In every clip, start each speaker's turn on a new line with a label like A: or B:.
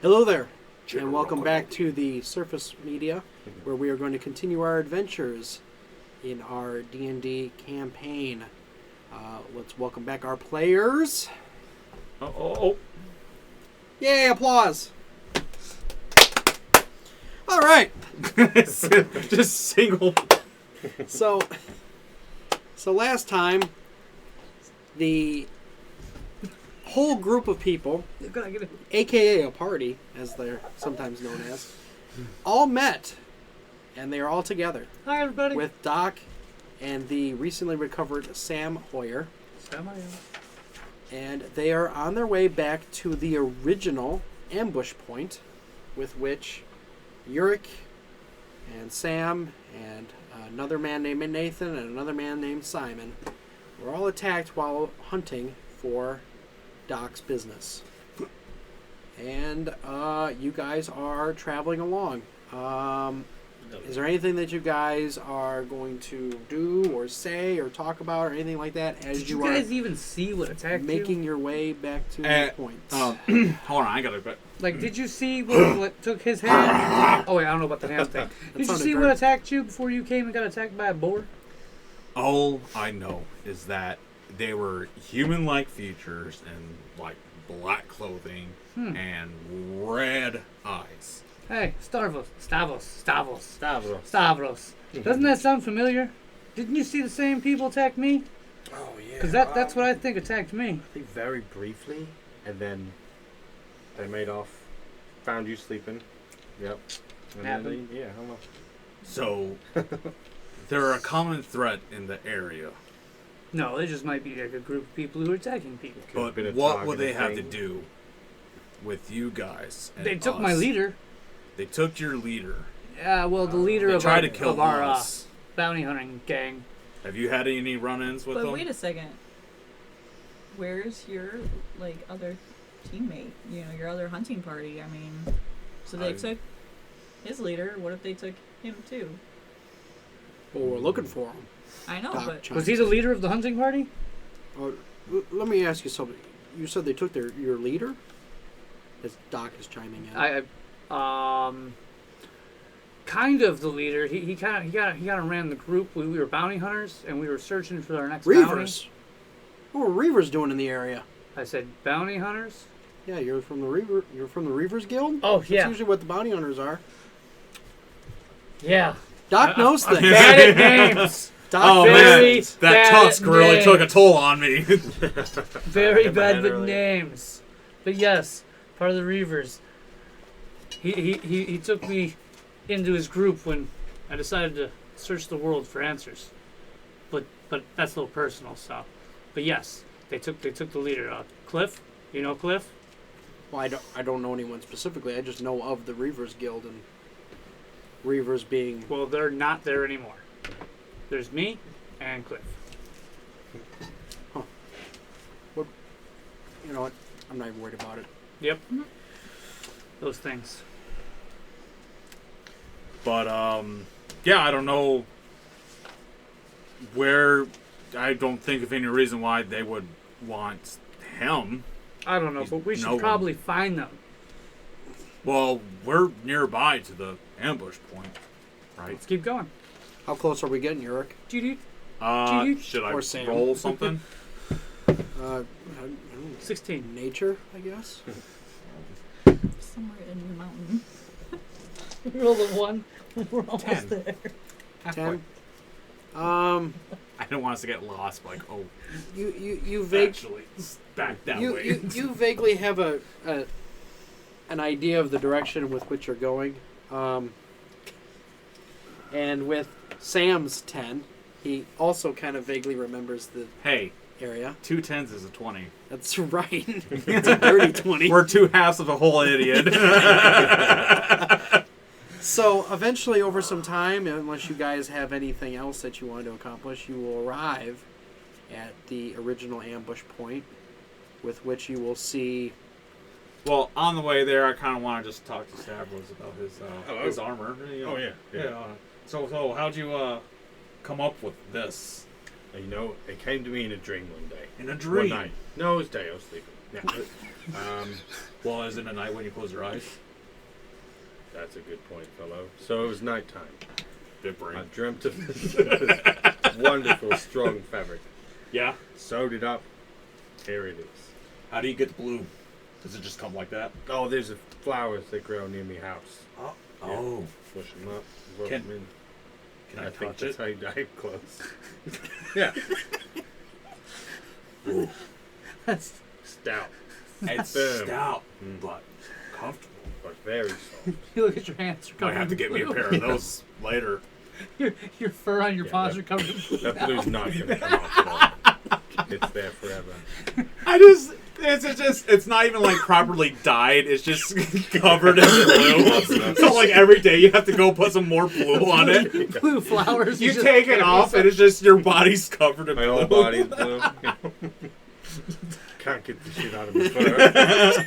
A: Hello there, and welcome back to the Surpfis Media, where we are going to continue our adventures in our D&D campaign. Let's welcome back our players. Yay, applause! All right.
B: Just single.
A: So last time, the whole group of people, aka a party, as they're sometimes known as, all met, and they are all together.
C: Hi, everybody.
A: With Doc and the recently recovered Sam Hoyer. And they are on their way back to the original ambush point, with which Uric and Sam and another man named Nathan and another man named Simon were all attacked while hunting for Doc's business. And you guys are traveling along. Is there anything that you guys are going to do or say or talk about or anything like that as
C: Did you guys
A: are
C: even see what attacked
A: making
C: you?
A: your way back to the point?
B: Hold on, I gotta.
C: Like, did you see what took his hand? Oh wait, I don't know about the hand thing. Did you see what attacked you before you came and got attacked by a boar?
B: All I know is that they were human-like features and like black clothing and red eyes.
C: Hey, Stavros.
D: Stavros.
C: Doesn't that sound familiar? Didn't you see the same people attack me?
D: Oh, yeah.
C: Because that's what I think attacked me.
D: I think very briefly, and then they made off. Found you sleeping. Yep. And
C: Happened.
D: then I don't know.
B: So they're a common threat in the area.
C: No, it just might be like a group of people who are attacking people.
B: But what would they have to do with you guys? And
C: They took
B: us?
C: my leader.
B: They took your leader.
C: Yeah, well, the leader
B: They
C: of
B: tried
C: our,
B: to kill
C: of our
B: us.
C: bounty hunting gang.
B: Have you had any run-ins with
E: But
B: them?
E: wait a second. Where's your other teammate? Your other hunting party. I mean, so they took his leader. What if they took him too?
A: Well, we're looking for him.
E: I know,
A: Doc
E: but
A: chimes
C: Was he the
A: in.
C: leader of the hunting party?
A: Let me ask you something. You said they took your leader? As Doc is chiming in.
C: Kind of the leader. He kind of ran the group. We were bounty hunters, and we were searching for our next
A: Reavers.
C: bounty.
A: What were Reavers doing in the area?
C: I said bounty hunters.
A: Yeah, you're from the Reavers Guild?
C: Oh,
A: That's
C: yeah.
A: usually what the bounty hunters are.
C: Yeah.
A: Doc knows things.
C: Bad at names.
A: Doc
B: Oh
C: Very
B: man, that
C: bad
B: tusk really
C: names.
B: took a toll on me.
C: Very
D: hit my
C: bad
D: head
C: with
D: earlier.
C: names. But yes, part of the Reavers. He took me into his group when I decided to search the world for answers. But that's a little personal, so. But yes, they took the leader. Cliff, you know Cliff?
A: Well, I don't know anyone specifically. I just know of the Reavers Guild and Reavers being...
C: Well, they're not there anymore. There's me and Cliff.
A: What? You know what? I'm not even worried about it.
C: Yep. Those things.
B: But yeah, I don't know where. I don't think of any reason why they would want him.
C: I don't know,
B: He's
C: but we
B: no
C: should
B: one.
C: probably find them.
B: Well, we're nearby to the ambush point, right?
C: Let's keep going.
A: How close are we getting, Uric?
C: Judy,
B: Should I
A: Or Sam.
B: roll something?
A: I don't know,
C: 16.
A: nature, I guess?
E: somewhere in the mountain.
C: Roll the 1. We're almost
B: 10.
C: there.
B: Halfway.
A: 10?
B: I don't want us to get lost. Like, oh,
A: You
B: actually, it's back that way.
A: You vaguely have an idea of the direction with which you're going. And with Sam's 10, he also kind of vaguely remembers the
B: Hey,
A: area.
B: 2 10s is a 20.
A: That's right. It's a dirty 20.
B: We're 2 halves of a whole idiot.
A: So eventually, over some time, unless you guys have anything else that you want to accomplish, you will arrive at the original ambush point, with which you will see...
B: Well, on the way there, I kind of want to just talk to Stavros about his armor. You know.
D: Oh, yeah.
B: So how'd you come up with this?
D: You know, it came to me in a dream one day.
B: In a dream?
D: One night. No, it was day. I was sleeping. Yeah.
B: Well, is it a night when you close your eyes?
D: That's a good point, fellow. So it was nighttime.
B: Good brain.
D: I dreamt of this wonderful, strong fabric.
B: Yeah.
D: Sewed it up. Here it is.
B: How do you get the blue? Does it just come like that?
D: Oh, there's flowers that grow near me house.
B: Oh.
D: Yeah.
B: Oh.
D: Push them up. Rub
B: Can-
D: them in.
B: Can I,
D: think
B: touch
D: that's
B: it?
D: how you dye clothes. Yeah.
B: Ooh.
E: That's
D: Stout.
B: It's
D: Boom.
B: stout,
D: Mm.
B: but comfortable.
D: But very soft.
C: You look at your hands. Are
B: Might
C: covered
B: have to
C: in
B: get me a
C: blue.
B: pair of those later.
C: Your fur on your
D: Yeah,
C: paws
D: that-
C: are covered in blue.
D: That
C: now.
D: blue's not going to come off at all. It's there forever.
B: It's not even like properly dyed. It's just covered in blue. So like every day you have to go put some more blue on it.
C: Blue flowers.
B: You
C: just
B: take it off and it's just your body's covered in
D: My
B: blue.
D: whole body's blue. Can't get the shit out of my fur.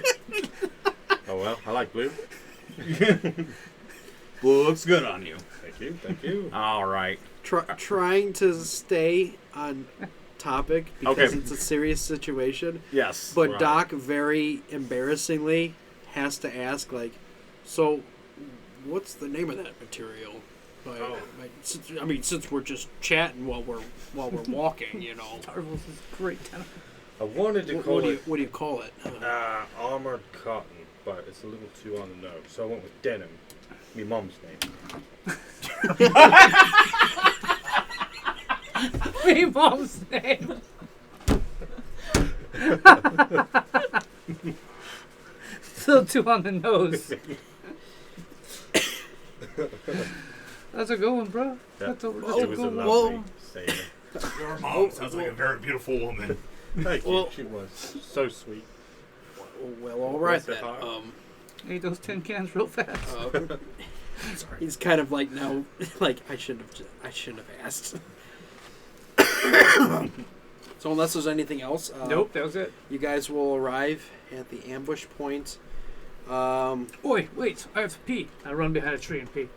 D: Oh well, I like blue.
B: Blue looks good on you.
D: Thank you, thank you.
B: All right.
A: Trying to stay on topic because
B: Okay.
A: it's a serious situation.
B: Yes.
A: But
D: Right.
A: Doc very embarrassingly has to ask, like, so what's the name of that material? Since we're just chatting while we're walking, you know.
C: Tarvals is great.
D: I wanted to
A: What,
D: call
A: do you,
D: it
A: what do you call it?
D: armored cotton, but it's a little too on the nose, so I went with denim. My mom's name.
C: My mom's name. Still too on the nose. That's a good one, bro.
D: Yeah.
C: That's a
D: It was a
C: good one.
D: lovely saying.
B: Your mom sounds like a very beautiful woman.
D: Thank you.
A: Well-
D: She was so sweet.
A: Well, all right
D: Bless her
A: then.
D: heart.
C: Ate those tin cans real fast.
B: Sorry.
A: He's kind of like now, like I shouldn't have asked. So unless there's anything else,
C: Nope, that was it.
A: you guys will arrive at the ambush point.
C: Oi, wait, I have to pee. I run behind a tree and pee.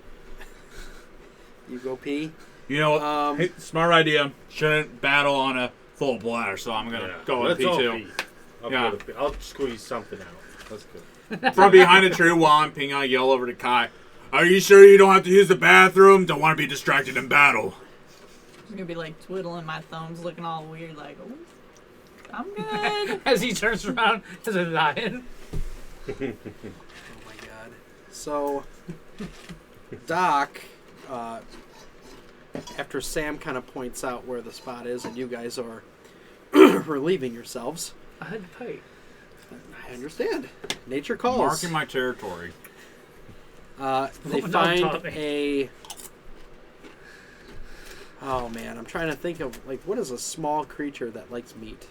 A: You go pee.
B: You know what?
A: Um,
B: Smart idea. Shouldn't battle on a full bladder, so I'm gonna go with
D: Let's all
B: P2.
D: pee. I'll
B: Yeah.
D: go to pee. I'll squeeze something out. That's good.
B: From behind a tree while I'm peeing, I yell over to Kai. Are you sure you don't have to use the bathroom? Don't want to be distracted in battle.
E: I'm gonna be like twiddling my thumbs, looking all weird, like, oh, I'm good.
C: As he turns around as a lion.
A: Oh my god. So, Doc, after Sam kind of points out where the spot is and you guys are relieving yourselves,
C: I had to pee.
A: I understand. Nature calls.
B: Marking my territory.
A: They
C: Oh, no,
A: find
C: Tommy.
A: a... Oh man, I'm trying to think of, like, what is a small creature that likes meat?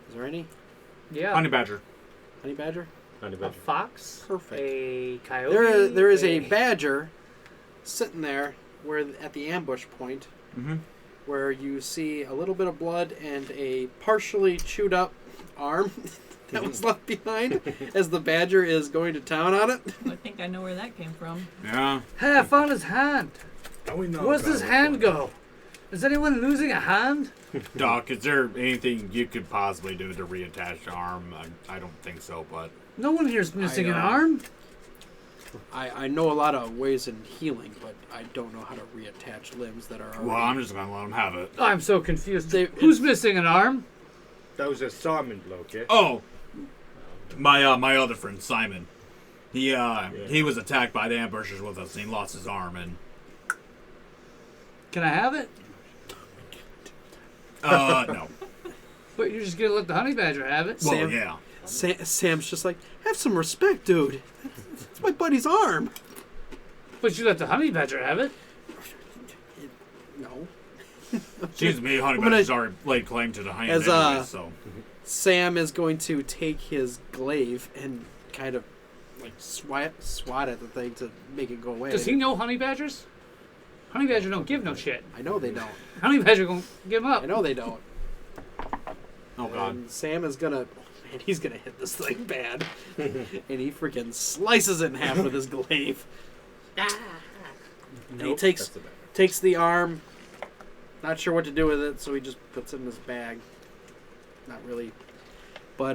A: Is there any?
C: Yeah.
B: Honey badger.
A: Honey badger?
D: Honey
C: A
D: badger.
C: fox.
A: Perfect.
C: A coyote.
A: There is a badger sitting there where at the ambush point
B: Mm-hmm.
A: where you see a little bit of blood and a partially chewed up arm that was left behind as the badger is going to town on it.
E: I think I know where that came from.
B: Yeah.
C: Hey, I found his hand.
D: Oh, we know
C: Where's
D: about
C: this
D: it.
C: hand go? Is anyone losing a hand?
B: Doc, is there anything you could possibly do to reattach the arm? I don't think so, but...
C: No one here's missing an
A: I,
C: arm.
A: I know a lot of ways in healing, but I don't know how to reattach limbs that are already...
B: Well, I'm just gonna let him have it.
C: I'm so confused.
A: They-
C: Who's missing an arm?
D: That was a Simon bloke, yeah?
B: Oh! My other friend, Simon. He was attacked by the ambushers with us, and he lost his arm, and...
C: Can I have it?
B: No.
C: But you're just gonna let the honey badger have it?
B: Well,
A: Sam-
B: yeah.
A: Sam's just like, have some respect, dude. It's my buddy's arm.
C: But you let the honey badger have it?
A: No.
B: Excuse me, honey
A: I'm gonna-
B: badger's already laid claim to the honey
A: As,
B: anyway, so...
A: Sam is going to take his glaive and kind of like swat at the thing to make it go away.
C: Does he know honey badgers? Honey badger don't give no shit.
A: I know they don't.
C: Honey badger gonna give him up.
A: I know they don't.
B: Oh, God.
A: And Sam is gonna, and he's gonna hit this thing bad, and he freaking slices it in half with his glaive. And he
D: Nope,
A: takes
D: that's a bad
A: takes the arm. Not sure what to do with it, so he just puts it in his bag. Not really But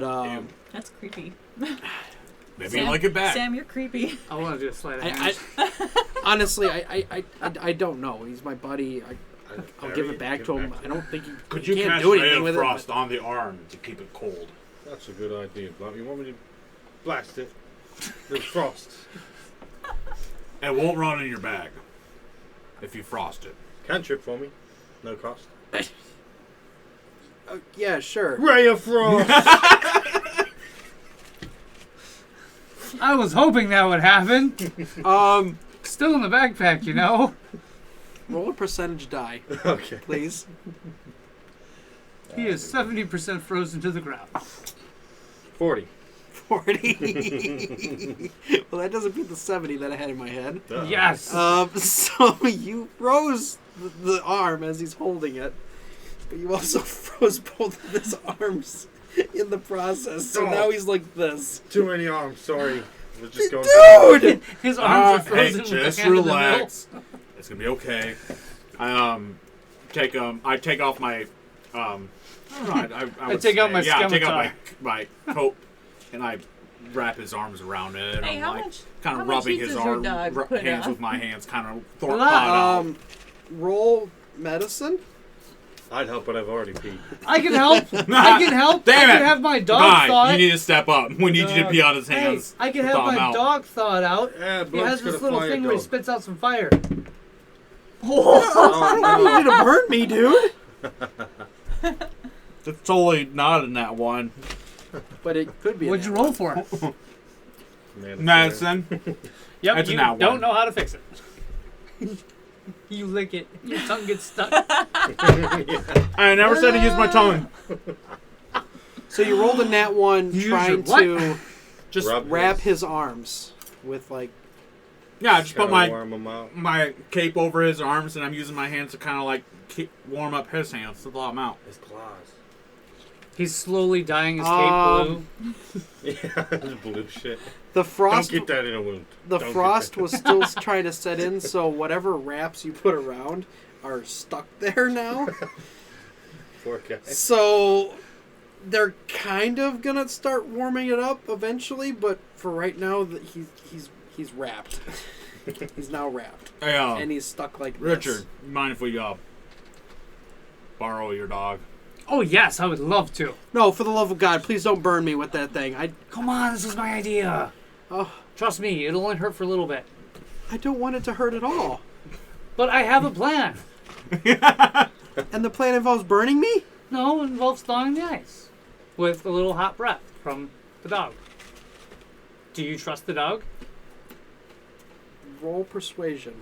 E: That's creepy.
B: Maybe you like it back.
E: Sam, you're creepy.
C: I want to do a sleight of hand.
A: honestly, I don't know. He's my buddy. I'll give it back to him. I don't think
B: Could
A: he
B: you
A: can't
B: cast
A: do
B: Ray
A: anything
B: of
A: with
B: Frost
A: it.
B: on the arm to keep it cold?
D: That's a good idea, Bob. You want me to blast it? There's frost.
B: It won't run in your bag if you frost it.
D: Cantrip for me. No cost.
A: Yeah, sure.
D: Ray of Frost!
C: I was hoping that would happen.
A: Still
C: in the backpack, you know.
A: Roll a percentage die,
D: Okay.
A: please.
C: He is 70% frozen to the ground.
D: 40.
A: 40. Well, that doesn't beat the 70 that I had in my head.
D: Duh.
C: Yes.
A: So you froze the arm as he's holding it, but you also froze both of his arms in the process. So now he's like this.
D: Too many arms, sorry. We're just going
A: Dude!
C: His arms are
B: Hey,
C: frozen. with
B: just
C: the hand in the
B: relax. It's gonna be okay. I take off my I would
C: take out my
B: yeah, I take out
C: scimitar.
B: my coat and I wrap his arms around it. And
E: Hey,
B: I'm
E: how
B: like
E: much-
B: kind
E: how
B: of
E: much
B: rubbing
E: heat
B: his
E: does your
B: arm
E: dog put
B: hands
E: on?
B: with my hands, kind of
C: Relax.
A: Roll medicine.
D: I'd help, but I've already peed.
C: I can help. I can help.
B: Damn
C: I
B: it.
C: can have my dog
B: Guy,
C: thawed.
B: you need to step up. We need you to
C: Dog.
B: pee on his
C: Hey,
B: hands.
C: I can
B: to
C: have
B: thaw him
C: my
B: out.
C: dog thawed out.
D: Yeah,
C: He has this little thing where he spits out some fire.
A: I don't need you to burn me, dude.
B: It's totally not in that one.
A: But it could be.
C: What'd you roll for?
B: Madison.
C: Yep,
B: That's
C: you
B: not
C: don't
B: one.
C: know how to fix it. You lick it, your tongue gets stuck.
B: I never said to use my tongue.
A: So you rolled a nat 1
C: Use
A: trying
C: your
A: to
B: Just
A: wrap his arms with like.
B: yeah, just put
D: Warm 'em out.
B: my cape over his arms, and I'm using my hands to kind of like warm up his hands to thaw him out.
D: His claws.
C: He's slowly dyeing his cape blue.
D: Yeah, this blue shit.
A: The frost.
D: Don't get that in a wound.
A: The
D: Don't get
A: frost
D: that.
A: was still trying to set in, so whatever wraps you put around are stuck there now.
D: Poor guy.
A: So they're kind of gonna start warming it up eventually, but for right now, he's wrapped. He's now wrapped,
B: Hey,
A: and he's stuck like
B: Richard,
A: this.
B: mind if we borrow your dog?
C: Oh yes, I would love to.
A: No, for the love of God, please don't burn me with that thing.
C: Come on, this is my idea.
A: Oh,
C: Trust me, it'll only hurt for a little bit.
A: I don't want it to hurt at all.
C: But I have a plan.
A: And the plan involves burning me?
C: No, it involves thawing the ice. With a little hot breath from the dog. Do you trust the dog?
A: Roll persuasion.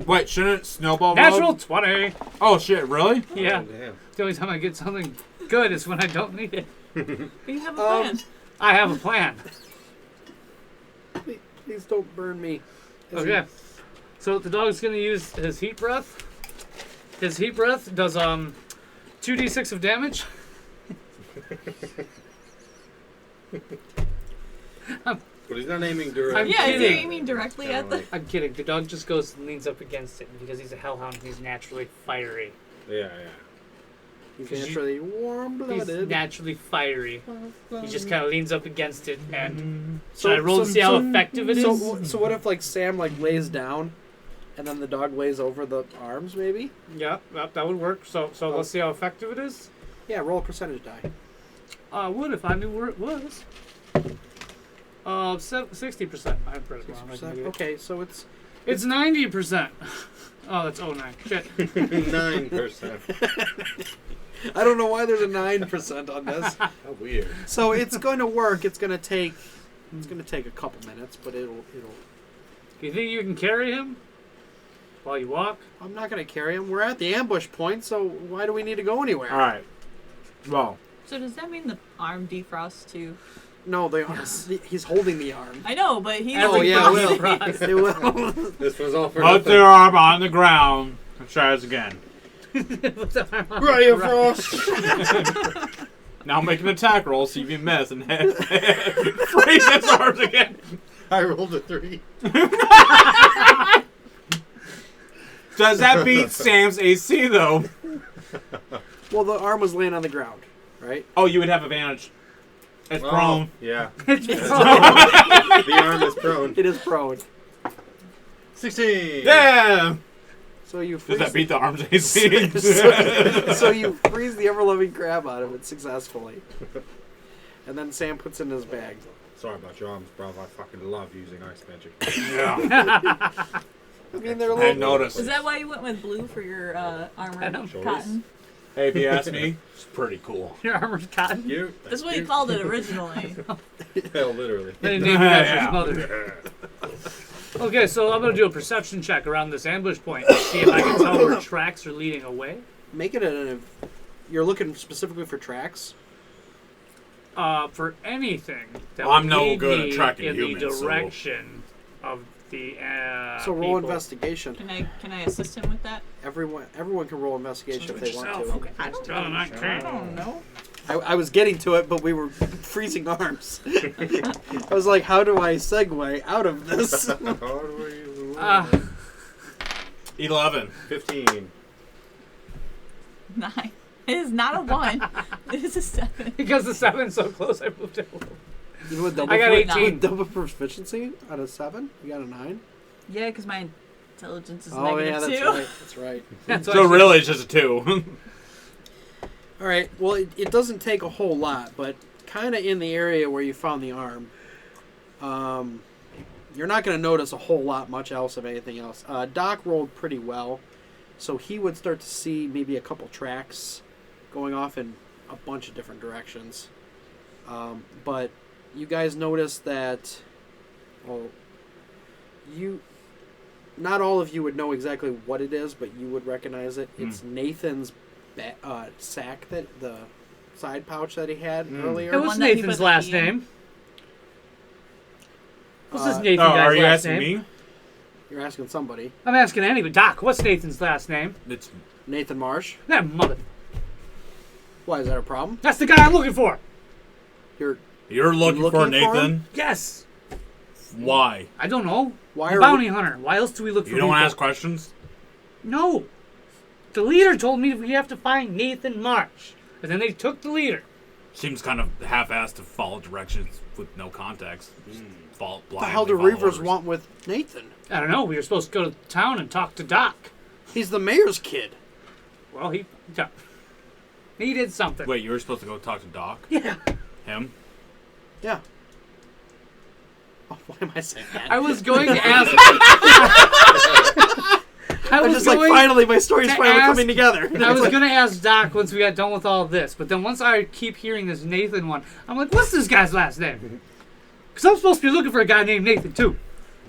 B: Wait, shouldn't it snowball
C: Natural
B: roll?
C: 20.
B: Oh shit, really?
C: Yeah.
D: Oh, damn.
C: The only time I get something good is when I don't need it.
E: But you have a plan.
C: I have a plan.
A: Please don't burn me.
C: Okay. So the dog's gonna use his heat breath. His heat breath does 2d6 of damage.
D: But he's not aiming directly.
C: I'm
E: Yeah, is he
C: kidding.
E: aiming directly at the...
C: I'm kidding. The dog just goes and leans up against it because he's a hellhound and he's naturally fiery.
D: Yeah.
A: He's
C: 'Cause you-
A: naturally
C: He's
A: warm-blooded.
C: naturally fiery. He just kind of leans up against it and
A: So-
C: should I roll to
A: so-
C: see how
A: so-
C: effective it is?
A: So what if Sam lays down, and then the dog lays over the arms maybe?
C: Yeah, that would work. So let's see how effective it is.
A: Yeah, roll a percentage die.
C: I would if I knew where it was. 60%. I put it wrong. I can do it.
A: Okay, so it's
C: It's 90%. Oh, that's 09. Shit.
D: 9%.
A: I don't know why there's a 9% on this.
D: How weird.
A: So it's going to work. It's going to take a couple minutes, but it'll.
C: Do you think you can carry him while you walk?
A: I'm not going to carry him. We're at the ambush point, so why do we need to go anywhere?
B: All right. Well,
E: So does that mean the arm defrosts too?
A: No, he's holding the arm.
E: I know, but he's...
A: Oh yeah, it will.
C: Defrost.
A: It will.
D: This was all for
B: put
D: nothing.
B: their arm on the ground and try this again.
D: Ray of Frost!
B: Now make an attack roll, see if you miss, and freeze his arms again.
D: I rolled a 3.
B: Does that beat Sam's AC though?
A: Well, the arm was laying on the ground. right?
B: Oh, you would have advantage. It's
D: Oh,
B: prone.
D: Yeah.
C: It's
D: The arm is prone.
A: It is prone.
D: 16.
B: Yeah.
A: So you
B: Does
A: freeze
B: that beat the arms AC?
A: so you freeze the ever-loving crab out of it successfully. And then Sam puts it in his bag.
D: Sorry about your arms, bro. I fucking love using ice magic.
B: Yeah.
A: I mean, they're a
B: I
A: little...
B: noticed.
E: Is that why you went with blue for your armor
D: Sure
E: cotton?
B: Hey, if you ask me, it's pretty cool.
C: Your armor's cotton.
D: You.
E: That's what he called it originally.
D: Hell, literally.
C: They named it after
B: Yeah.
C: his mother. Okay, so I'm gonna do a perception check around this ambush point to see if I can tell where tracks are leading away.
A: Make it an... You're looking specifically for tracks?
C: For anything that
B: I'm
C: would
B: no
C: lead
B: good at
C: me
B: tracking
C: in
B: humans,
C: the
B: so-
C: direction of the
A: So roll
C: people.
A: investigation.
E: Can I assist him with that?
A: Everyone can roll investigation if they want to.
C: Okay.
E: I don't,
C: Done,
E: I
C: okay.
E: don't know.
A: I was getting to it, but we were freezing arms. I was like, how do I segue out of this?
D: How do we
B: 11.
D: 15.
E: 9. It is not a 1. It is a 7.
C: Because the 7's so close, I moved it a little.
A: You with double
C: I got
A: pro-
C: 18.
A: with double proficiency out of 7? You got a 9?
E: Yeah, because my intelligence is
A: Oh, yeah,
E: negative
A: that's
E: 2.
A: right. That's right.
C: That's
B: So
C: why
B: really, it's just a 2.
A: All right. Well, it doesn't take a whole lot, but kind of in the area where you found the arm, you're not going to notice a whole lot much else of anything else. Doc rolled pretty well, so he would start to see maybe a couple tracks going off in a bunch of different directions. But you guys notice that, well, not all of you would know exactly what it is, but you would recognize it. It's Nathan's sack, that the side pouch that he had earlier.
C: Hey, what's
E: One that he
C: Nathan's
E: put the
C: last
E: key in.
C: name? What's this
A: Uh,
C: Nathan
B: Oh,
C: guy's
B: are you
C: last
B: asking
C: name?
B: me?
A: You're asking somebody.
C: I'm asking anybody. Doc, what's Nathan's last name?
B: It's
A: Nathan Marsh.
C: That mother.
A: Why, is that a problem?
C: That's the guy I'm looking for.
B: you're looking for
A: for him?
B: Nathan.
C: Yes.
B: Why?
C: I don't know.
A: Why
C: A
A: are
C: bounty hunter. Why else do we look for
B: You don't
C: people?
B: want to ask questions?
C: No. The leader told me we have to find Nathan Marsh. And then they took the leader.
B: Seems kind of half-assed to follow directions with no context. Just
A: What the hell do
B: blindly follow
A: Reavers
B: orders.
A: want with Nathan?
C: I don't know. We were supposed to go to town and talk to Doc.
A: He's the mayor's kid.
C: Well, he did something.
B: Wait, you were supposed to go talk to Doc?
C: Yeah.
B: Him?
A: Yeah. Oh, why am I saying that?
C: I was going to ask.
A: I'm just like, finally, my story's
C: to
A: finally
C: ask-
A: coming together.
C: I was going to ask Doc once we got done with all of this, but then once I keep hearing this Nathan one, I'm like, what's this guy's last name? Because I'm supposed to be looking for a guy named Nathan, too.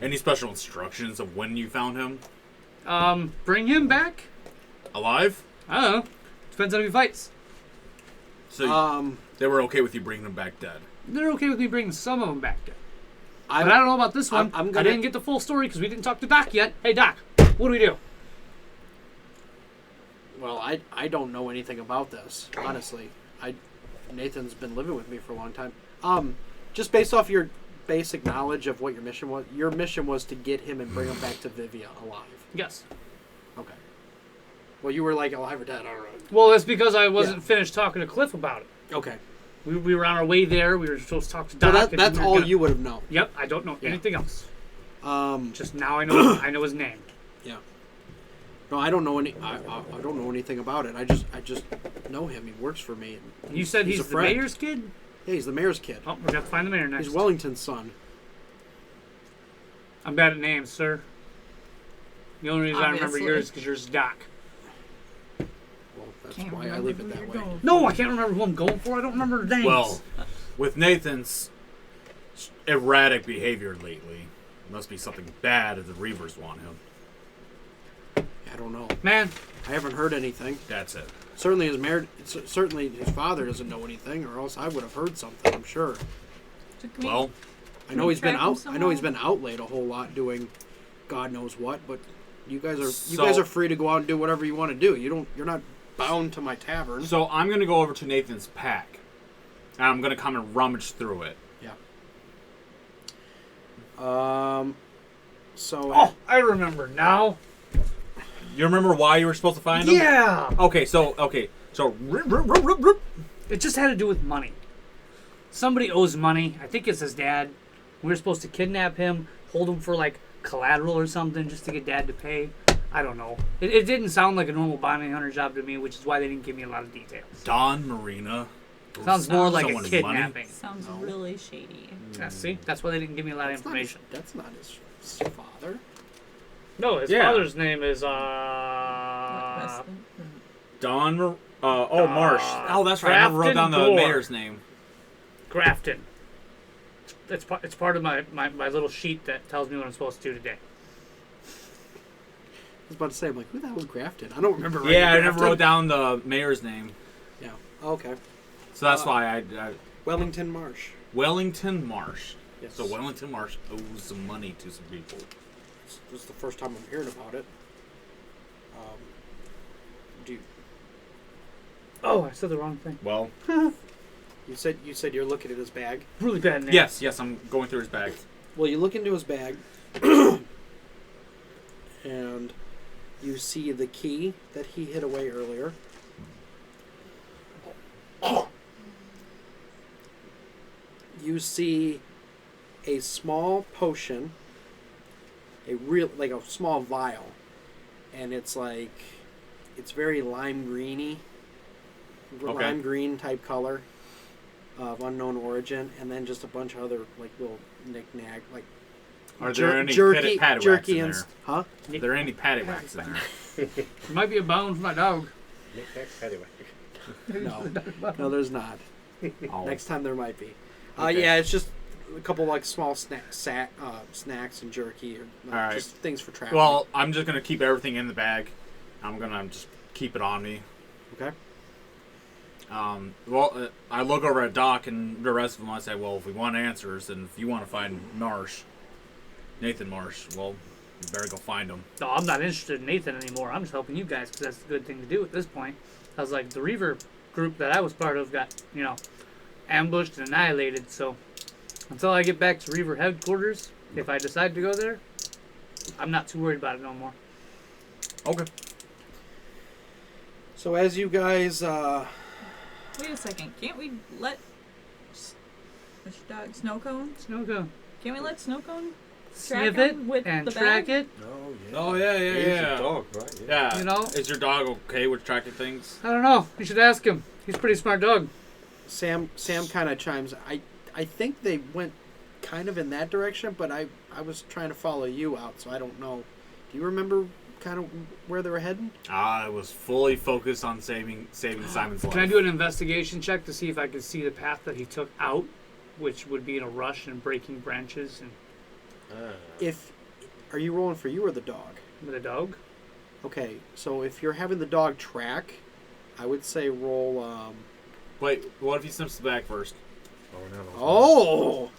B: Any special instructions of when you found him?
C: Bring him back?
B: Alive?
C: I don't know. Depends on if he fights.
B: So they were okay with you bringing him back dead?
C: They're okay with me bringing some of them back.
A: I'm,
C: But I don't know about this one.
A: I'm
C: I
A: gonna-
C: didn't get the full story because we didn't talk to Doc yet. Hey, Doc, what do we do?
A: well, I don't know anything about this, honestly. Nathan's been living with me for a long time. Just based off your basic knowledge of what your mission was to get him and bring him back to Vivia alive.
C: Yes.
A: Okay. Well, you were like alive or dead, I don't know.
C: Well, that's because I wasn't
A: Yeah.
C: finished talking to Cliff about it.
A: Okay.
C: We were on our way there. We were supposed to talk to
A: So
C: Doc. and
A: that's
C: we were
A: all
C: gonna-
A: you would have known.
C: Yep, I don't know
A: Yeah.
C: anything else.
A: Yeah.
C: Just now I know his name.
A: No, I don't know I don't know anything about it. I just know him. He works for me.
C: And you said he's
A: a
C: the
A: friend.
C: mayor's kid?
A: Yeah, he's the mayor's kid.
C: Oh, we're going to have to find the mayor next.
A: He's Wellington's son.
C: I'm bad at names, sir. The only reason I remember
E: Obviously.
C: yours is because yours is Doc.
A: Well, that's
E: Can't
A: why I
E: remember
A: leave it
E: who
A: that
E: you're
A: way.
E: going for.
C: No, I can't remember who I'm going for. I don't remember the names.
B: Well, with Nathan's erratic behavior lately, it must be something bad if the Reavers want him.
A: I don't know.
C: Man,
A: I haven't heard anything.
B: That's it.
A: Certainly his father doesn't know anything, or else I would have heard something. I'm sure.
E: Took me-
B: Well,
A: I know he's been
E: track him
A: out. I know he's
E: somewhere?
A: been out late a whole lot doing, God knows what. But you guys
B: So-
A: are free to go out and do whatever you want to do. You're not bound to my tavern.
B: so I'm going to go over to Nathan's pack, and I'm going to come and rummage through it.
A: So
C: oh, I remember now.
B: You remember why you were supposed to find him?
C: Yeah.
B: Okay, so
C: It just had to do with money. Somebody owes money. I think it's his dad. We were supposed to kidnap him, hold him for like collateral or something just to get dad to pay. I don't know. It didn't sound like a normal bounty hunter job to me, which is why they didn't give me a lot of details.
B: Don Marina.
C: Sounds more like a
B: Someone's
C: kidnapping.
E: Sounds really shady.
C: Yeah, see? That's why they didn't give me a lot of
A: That's not
C: information.
A: that's not his father.
C: No, his
B: Yeah.
C: father's name is
B: Don. Marsh. Oh, that's right. I never wrote down the
C: Grafton Gore.
B: mayor's name.
C: Grafton. It's part of my little sheet that tells me what I'm supposed to do today.
A: I was about to say, I'm like, who the hell was Grafton? I don't remember. writing
B: Yeah, I never
A: Grafton.
B: wrote down the mayor's name,
A: Yeah. Okay.
B: so that's why I
A: Wellington Marsh.
B: Wellington Marsh.
A: Yes.
B: So Wellington Marsh owes some money to some people.
A: This is the first time I'm hearing about it. Do you,
C: Oh, I said the wrong thing.
B: Well,
A: you said you're looking at his bag.
C: Really bad name.
B: yes, I'm going through his bag.
A: Well, you look into his bag, and you see the key that he hid away earlier. You see a small potion, a small vial, and it's very lime greeny,
B: Okay.
A: lime green type color of unknown origin, and then just a bunch of other like little knick-knack like.
B: Are there any
A: jerky
B: paddywhacks in
A: and
B: there?
A: huh?
B: Are there any paddywhacks in there?
C: There might be a bone for my dog.
D: Anyway.
A: No, there's not.
B: Oh.
A: Next time there might be.
B: Okay.
A: Yeah, it's just a couple like small snacks and jerky or
B: All right.
A: just things for traveling.
B: Well, I'm just gonna keep everything in the bag. I'm gonna just keep it on me.
A: okay.
B: I look over at Doc and the rest of them. I say, well, if we want answers, and if you want to find Nathan Marsh, well, you better go find him.
C: No, I'm not interested in Nathan anymore. I'm just helping you guys because that's the good thing to do at this point. I was like, the Reaver group that I was part of got, ambushed and annihilated. So until I get back to Reaver headquarters, if I decide to go there, I'm not too worried about it no more.
B: Okay.
A: So as you guys,
E: Wait a second. Can't we let what's your dog? Snowcone?
C: Snow go.
E: Can't we let Snowcone
C: Sniff
E: track
C: it
E: him with
C: and
E: the
C: track
E: bag?
C: it.
D: Oh yeah.
B: Oh yeah,
D: He's a
B: yeah.
D: dog, right?
B: Yeah.
C: You know?
B: Is your dog okay with tracking things?
C: I don't know. You should ask him. He's a pretty smart dog.
A: Sam kind of chimes. I think they went kind of in that direction, but I was trying to follow you out, so I don't know. Do you remember kind of where they were heading?
B: I was fully focused on saving Simon's life.
C: Can I do an investigation check to see if I can see the path that he took out, which would be in a rush and breaking branches and
A: Are you rolling for you or the dog?
C: with a dog?
A: Okay, so if you're having the dog track, I would say roll.
B: Wait, what if he snips the bag first?
A: Oh,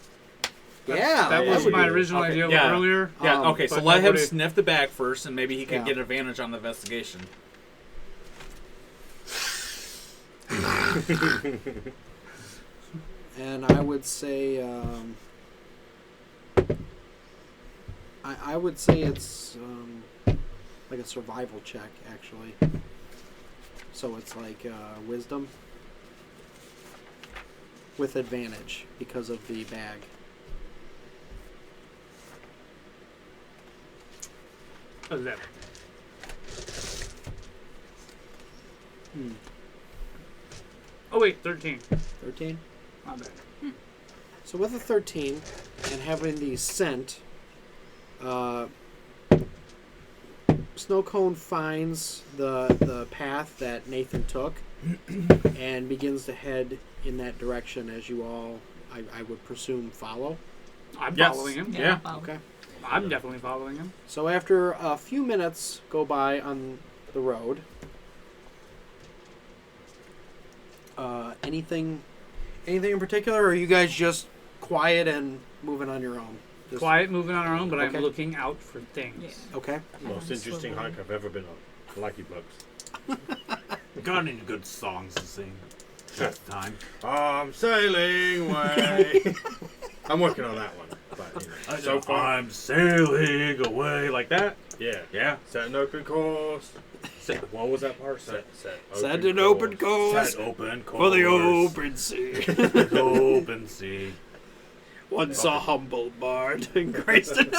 A: yeah,
C: That was
A: would
C: my
A: be-
C: original
B: okay,
C: idea
B: yeah.
C: earlier.
B: Yeah, okay, so
C: but
B: let him
C: nobody-
B: sniff the bag first, and maybe he can
A: Yeah.
B: get advantage on the investigation.
A: And I would say, I would say it's like a survival check, actually. So it's like wisdom with advantage because of the bag.
C: How's that? Oh wait, 13.
A: 13?
C: Not bad.
A: So with a 13 and having the scent, Snowcone finds the path that Nathan took and begins to head in that direction as you all, I would presume, follow.
C: I'm
B: Yes.
C: following him.
B: Yeah.
A: Okay.
C: I'm definitely following him.
A: So after a few minutes go by on the road, anything in particular, or are you guys just quiet and moving on your own? Just-
C: Quiet, moving on our own, but
A: Okay.
C: I'm looking out for things.
E: Yeah.
A: Okay.
D: Most interesting hike I've ever been on. I like you blokes.
B: Got any good songs to sing? That's the time.
D: I'm sailing away. I'm working on that one. But, so far,
B: I'm sailing away like that.
D: yeah.
B: Yeah.
D: Set an open course. What was that part? Set
A: Set open course
B: Set open
A: for the
B: course.
A: open sea.
B: Open sea.
A: Once a humble bard in Grayston.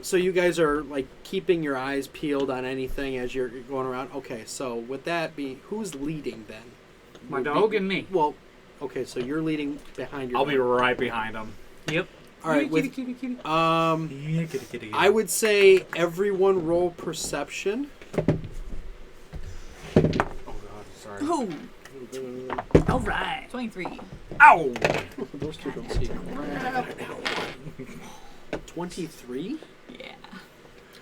A: So you guys are like keeping your eyes peeled on anything as you're going around. Okay, so with that being, who's leading then?
C: My dog and me.
A: Well, okay, so you're leading behind your
B: I'll
A: dog.
B: be right behind him.
C: Yep.
A: All right,
C: Kitty,
A: with,
C: kitty, kitty.
B: Yeah, kitty, kitty.
A: I would say everyone roll perception.
B: Oh God, sorry.
E: Oh,
C: All right.
E: 23.
B: Ow!
A: Those two don't see crap. 23?
E: Yeah.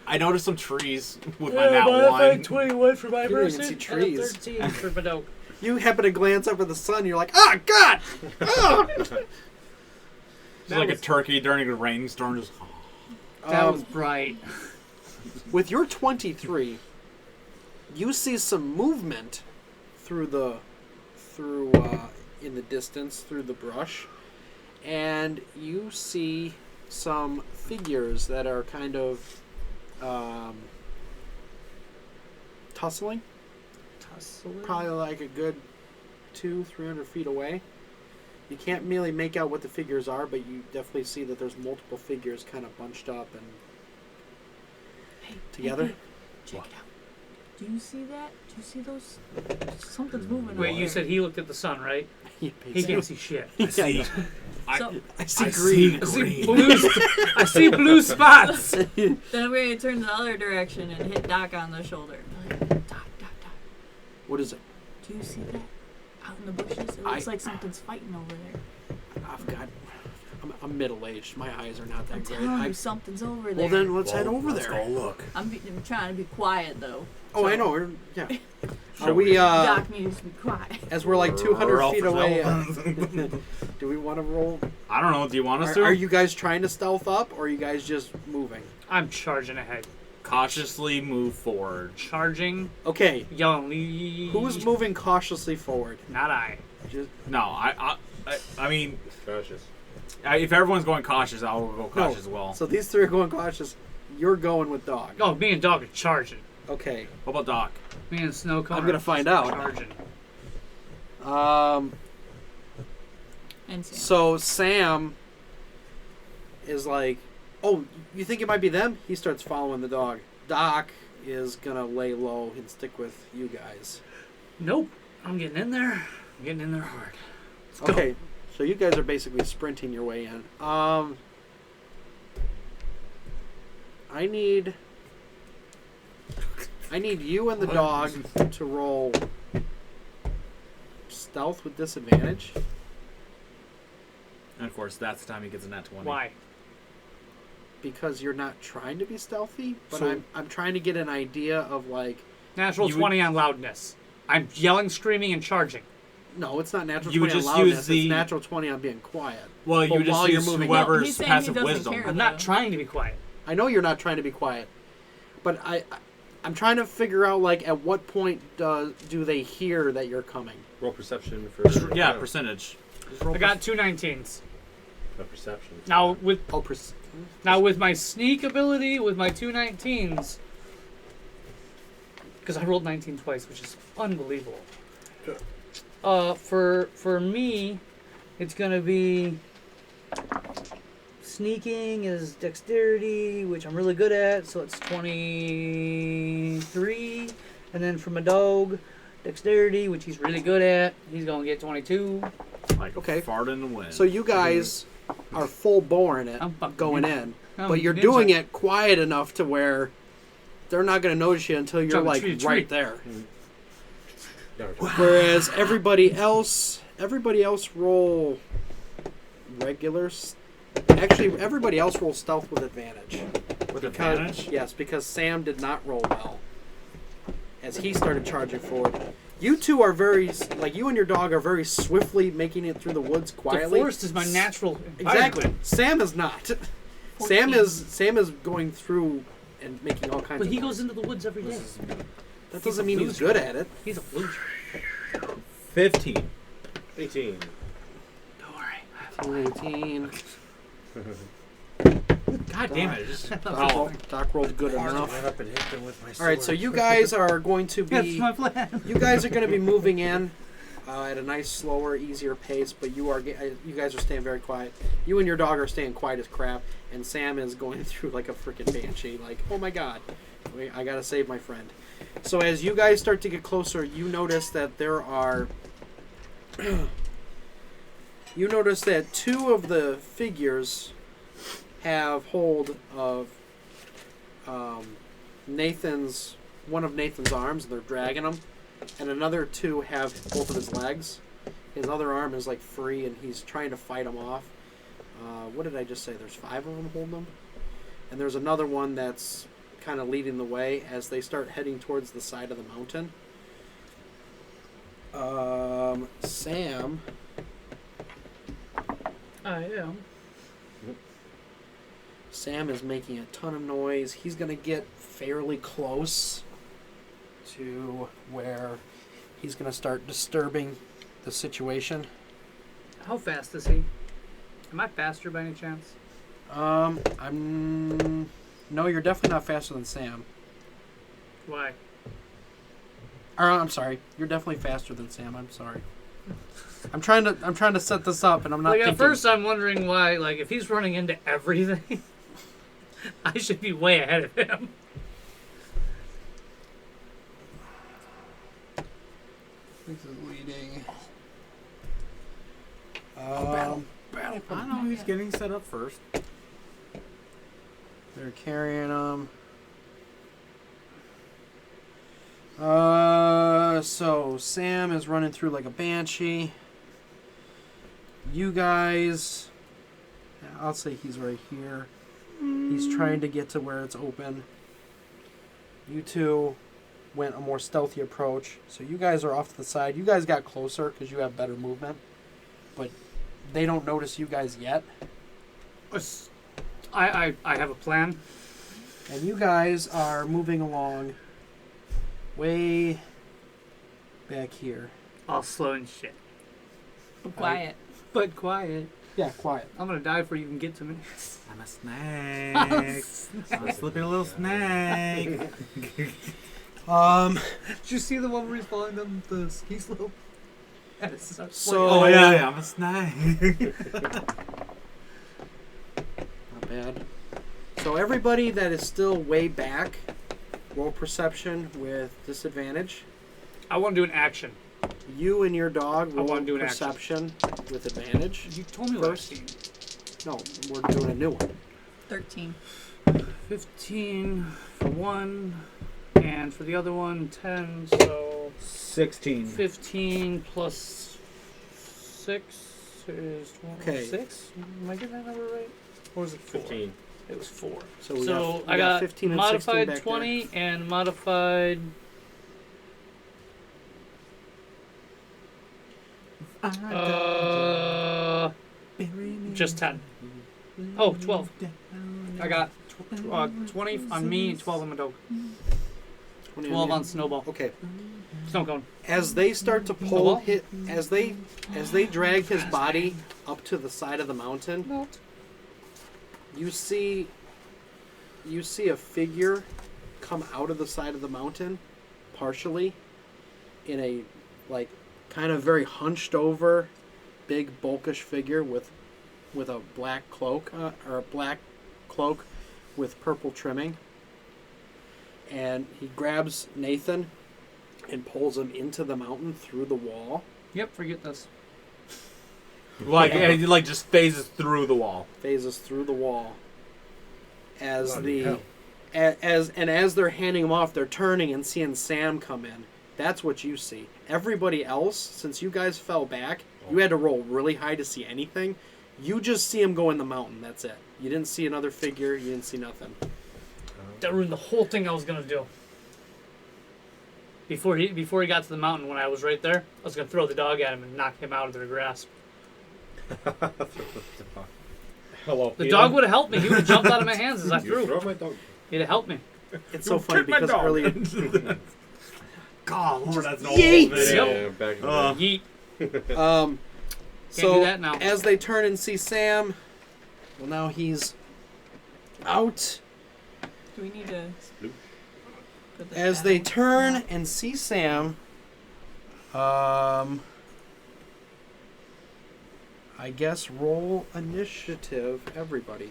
B: I noticed some trees with my nat one.
C: 21 for my
A: You didn't even
C: person.
A: see trees.
C: 13 for my dog.
A: You happen to glance up at the sun, you're like, oh, God! Oh!
B: It's like a turkey during a rainstorm. Just
C: That was bright.
A: With your 23, you see some movement in the distance through the brush, and you see some figures that are kind of tussling, probably like a good 200-300 feet away. You can't really make out what the figures are, but you definitely see that there's multiple figures kind of bunched up and together.
E: Hey, check it out. Do you see that? Do you see those? Something's moving.
C: Wait,
E: over
C: you
E: there.
C: said he looked at the sun, right?
A: Yeah,
C: He can't see shit.
B: I see.
E: So,
A: I see
B: I
A: green.
C: I see
B: green.
C: blue. I see blue spots.
E: then I'm going to turn the other direction and hit Doc on the shoulder. Like, Doc.
A: What is it?
E: Do you see that? Out in the bushes? It looks like something's fighting over there.
A: I'm middle-aged. My eyes are not that
E: I'm
A: great.
E: telling you, something's over there.
A: Well, then let's head over
B: Let's
A: there.
B: go look.
E: I'm trying to be quiet, though.
A: Oh,
E: So,
A: I know. Yeah.
B: Shall
A: Are we?
E: Doc needs to be quiet.
A: As we're like 200
B: Roll
A: feet
B: for
A: away.
B: stealth.
A: Do we want to roll?
B: I don't know. Do you want us to?
A: Are you guys trying to stealth up, or are you guys just moving?
C: I'm charging ahead.
B: Cautiously move forward.
C: Charging.
A: Okay.
C: Yelling. Lead.
A: Who's moving cautiously forward?
C: Not I.
A: Just
B: No, I mean,
D: Cautious.
B: if everyone's going cautious, I'll go cautious as well.
A: So these three are going cautious. You're going with dog.
C: Oh, me and dog are charging.
A: Okay.
B: What about Doc?
C: Me and Snow Cone.
A: I'm gonna
C: are
A: find out.
C: Charging.
E: And Sam.
A: So Sam is like, "Oh, you think it might be them?" He starts following the dog. Doc is gonna lay low and stick with you guys.
C: Nope. I'm getting in there. I'm getting in there hard. Let's go.
A: Okay. So you guys are basically sprinting your way in. I need you and the dog to roll stealth with disadvantage.
B: And of course, that's the time he gets a nat 20.
C: Why?
A: Because you're not trying to be stealthy, but
B: So-
A: I'm trying to get an idea of like,
C: Natural
B: You would-
C: 20 on loudness. I'm yelling, screaming, and charging.
A: no, it's not natural
B: You would
A: 20 on
B: just
A: loudness,
B: use the-
A: it's natural 20 on being quiet.
B: Well, you
A: But
B: just
A: while you're
B: use
A: moving-
E: Well,
B: whoever's
E: he's saying
B: passive
E: he doesn't
B: wisdom.
E: care.
C: I'm not trying to be quiet.
A: I know you're not trying to be quiet, but I'm trying to figure out like at what point do they hear that you're coming?
D: Roll perception for.
B: Yeah, percentage.
C: I got 2 19s.
D: No perception.
C: Now with
A: Oh,
C: my sneak ability, with my 2 19s, because I rolled 19 twice, which is unbelievable. For me, it's gonna be sneaking is dexterity, which I'm really good at, so it's 23, and then for my dog, dexterity, which he's really good at, he's gonna get 22.
B: Like
A: Okay.
B: a fart in the wind.
A: So you guys are full bore in it,
C: I'm fucking
A: going
C: ninja.
A: in,
C: I'm
A: but you're
C: ninja.
A: doing it quiet enough to where they're not going to notice you until you're
C: Jumping
A: like
C: tree to
A: right
C: tree.
A: there.
D: No,
A: Whereas everybody else roll regular. Actually, everybody else rolls stealth with advantage.
B: with
A: Because-
B: advantage.
A: Yes, because Sam did not roll well as he started charging forward. You two are very, like you and your dog are very swiftly making it through the woods
C: The
A: quietly.
C: forest is my natural
A: Exactly.
C: environment.
A: Sam is not.
E: 14.
A: Sam is going through and making all kinds
C: But
A: of
C: he
A: noise.
C: goes into the woods every day.
A: That doesn't mean he's good at it.
C: He's a loser.
B: 15.
D: 18.
C: Don't worry.
A: 18.
C: God damn it! Just
A: Doc rolled good
D: I
A: enough.
D: went up and hit them with my sword.
A: All right, so you guys are going to
C: that's
A: be
C: my plan.
A: you guys are going to be moving in at a nice, slower, easier pace. But you guys are staying very quiet. You and your dog are staying quiet as crap, and Sam is going through like a freaking banshee. Like, oh my god, I gotta save my friend. So as you guys start to get closer, you notice that there are. You notice that two of the figures have hold of one of Nathan's arms, and they're dragging him, and another two have both of his legs. His other arm is like free, and he's trying to fight him off. What did I just say? There's 5 of them holding him, and there's another one that's kind of leading the way as they start heading towards the side of the mountain. Sam.
C: I am.
A: Sam is making a ton of noise. He's going to get fairly close to where he's going to start disturbing the situation.
C: How fast is he? Am I faster by any chance?
A: No, you're definitely not faster than Sam.
C: Why?
A: I'm sorry. You're definitely faster than Sam. I'm sorry. I'm trying to set this up, and I'm not.
C: Like
A: thinking.
C: at first, I'm wondering why. Like if he's running into everything, I should be way ahead of him.
A: This is leading.
B: Battle. I know he's getting set up first.
A: They're carrying him. So Sam is running through like a banshee. You guys, I'll say he's right here. He's trying to get to where it's open. You two went a more stealthy approach. So you guys are off to the side. You guys got closer because you have better movement. But they don't notice you guys yet.
C: I have a plan.
A: And you guys are moving along way back here.
C: All slow and shit.
E: Quiet.
C: But quiet.
A: Yeah, quiet.
C: I'm gonna die before you can get to me.
B: I'm a snake. I'm a slippy little snake.
C: Did you see the one where he's following them the ski slope?
A: So
B: Oh yeah, I'm a snake.
A: Not bad. So everybody that is still way back, roll perception with disadvantage.
C: I want to do an action.
A: You and your dog roll
C: wanna do an
A: perception with advantage.
C: You told me
A: First.
C: last game.
A: No, we're doing a new one.
E: 13.
C: 15 for one, and for the other one, 10. So
D: 16.
C: 15 plus 6 is
A: Okay.
C: 6. Am I getting that number right? Or was it 4?
D: 15.
C: It was 4.
A: So we
C: So
A: got
C: I got
A: 15 and 16
C: modified
A: back
C: 20 and modified. Just 10. Oh, 12. I got 20 on me and 12 on my dog. 12 on Snowball.
A: Okay.
C: Snow cone.
A: As they start to pull as they drag his body up to the side of the mountain, you see a figure come out of the side of the mountain, partially, in a like kind of very hunched over, big bulkish figure with a black cloak or a black cloak with purple trimming. And he grabs Nathan and pulls him into the mountain through the wall.
C: Yep, forget this.
B: He just phases through the wall.
A: Phases through the wall. As
D: Bloody hell.
A: as they're handing him off, they're turning and seeing Sam come in. That's what you see. Everybody else, since you guys fell back, you had to roll really high to see anything. You just see him go in the mountain. That's it. You didn't see another figure. You didn't see nothing.
C: That ruined the whole thing I was gonna do. Before he got to the mountain, when I was right there, I was gonna throw the dog at him and knock him out of their grasp.
D: Hello,
C: The dog would have helped me. He would have jumped out of my hands as I
D: You
C: threw.
D: throw my dog.
C: He'd have helped me.
A: It's so funny because earlier.
B: God, Lord, that's an old
A: Yeet!
B: video.
D: Yeah, back in the
C: Yeet.
A: So
C: do that now.
A: as they turn and see Sam, well, now he's out
E: Do we need to
D: Sploosh.
E: put this
A: as they
E: down?
A: turn
E: No.
A: and see Sam. I guess roll initiative, everybody.